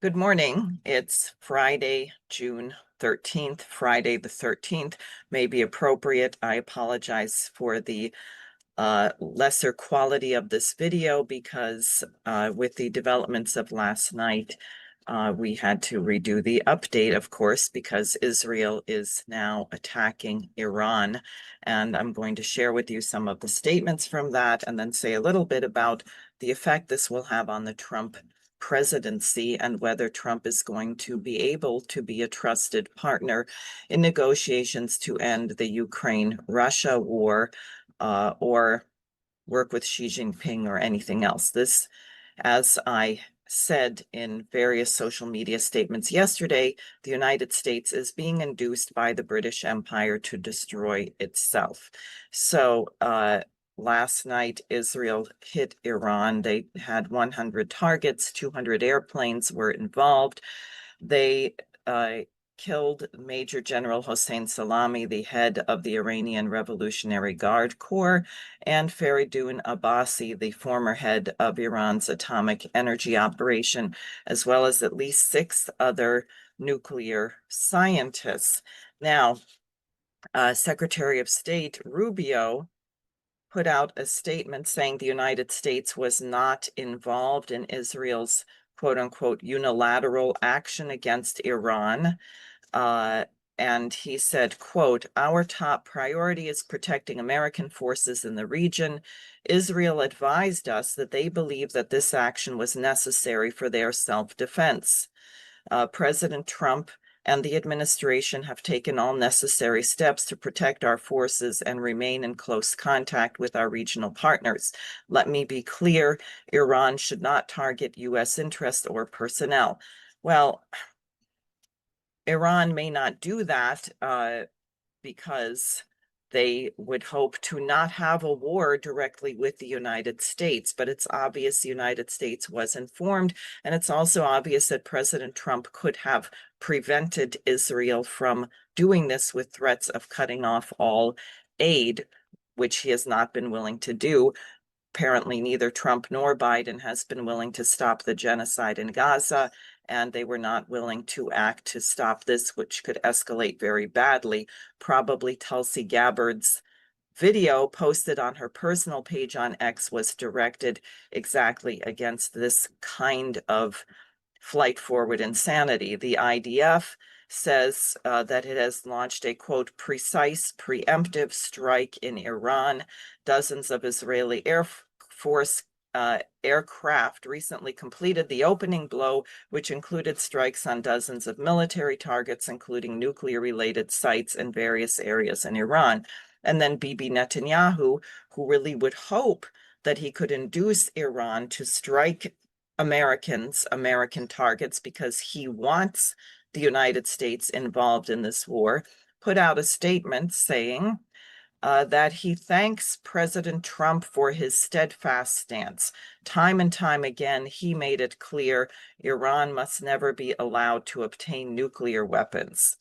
Good morning. It's Friday, June 13th. Friday the 13th may be appropriate. I apologize for the lesser quality of this video because with the developments of last night, we had to redo the update, of course, because Israel is now attacking Iran. And I'm going to share with you some of the statements from that and then say a little bit about the effect this will have on the Trump presidency and whether Trump is going to be able to be a trusted partner in negotiations to end the Ukraine-Russia war, or work with Xi Jinping or anything else. This, as I said in various social media statements yesterday, the United States is being induced by the British Empire to destroy itself. So last night, Israel hit Iran. They had 100 targets, 200 airplanes were involved. They killed Major General Hossein Salami, the head of the Iranian Revolutionary Guard Corps, and Faridun Abbasi, the former head of Iran's atomic energy operation, as well as at least 6 other nuclear scientists. Now, Secretary of State Rubio put out a statement saying the United States was not involved in Israel's quote-unquote unilateral action against Iran. And he said, quote, "Our top priority is protecting American forces in the region. Israel advised us that they believe that this action was necessary for their self-defense. President Trump and the administration have taken all necessary steps to protect our forces and remain in close contact with our regional partners. Let me be clear, Iran should not target U.S. interests or personnel." Well, Iran may not do that because they would hope to not have a war directly with the United States, but it's obvious the United States was informed, and it's also obvious that President Trump could have prevented Israel from doing this with threats of cutting off all aid, which he has not been willing to do. Apparently, neither Trump nor Biden has been willing to stop the genocide in Gaza, and they were not willing to act to stop this, which could escalate very badly. Probably Tulsi Gabbard's video posted on her personal page on X was directed exactly against this kind of flight forward insanity. The IDF says that it has launched a, quote, precise preemptive strike in Iran. Dozens of Israeli Air Force aircraft recently completed the opening blow, which included strikes on dozens of military targets, including nuclear-related sites in various areas in Iran. And then Bibi Netanyahu, who really would hope that he could induce Iran to strike American targets because he wants the United States involved in this war, put out a statement saying that he thanks President Trump for his steadfast stance. Time and time again, he made it clear Iran must never be allowed to obtain nuclear weapons.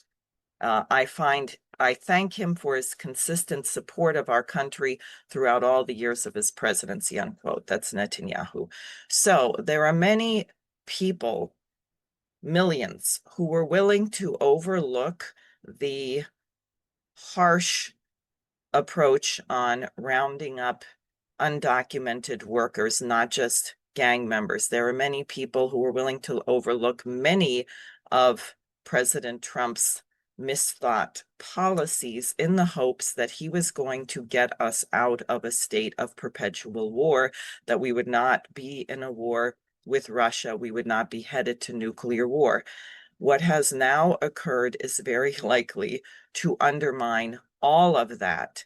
I thank him for his consistent support of our country throughout all the years of his presidency, unquote. That's Netanyahu. So there are many people, millions, who were willing to overlook the harsh approach on rounding up undocumented workers, not just gang members. There are many people who were willing to overlook many of President Trump's misthought policies in the hopes that he was going to get us out of a state of perpetual war, that we would not be in a war with Russia, we would not be headed to nuclear war. What has now occurred is very likely to undermine all of that,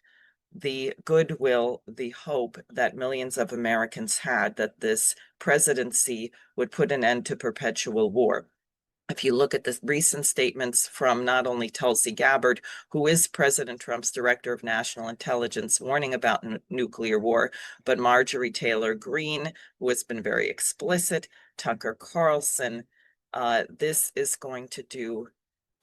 the goodwill, the hope that millions of Americans had that this presidency would put an end to perpetual war. If you look at the recent statements from not only Tulsi Gabbard, who is President Trump's Director of National Intelligence, warning about nuclear war, but Marjorie Taylor Greene, who has been very explicit, Tucker Carlson, this is going to do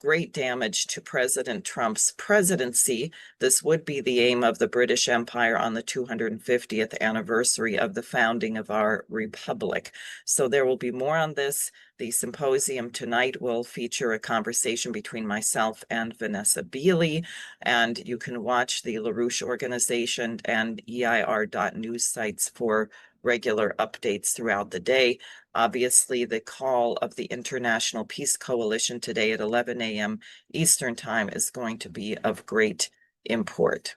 great damage to President Trump's presidency. This would be the aim of the British Empire on the 250th anniversary of the founding of our republic. So there will be more on this. The symposium tonight will feature a conversation between myself and Vanessa Beeley, and you can watch the LaRouche Organization and EIR.news sites for regular updates throughout the day. Obviously, the call of the International Peace Coalition today at 11 a.m. Eastern Time is going to be of great import.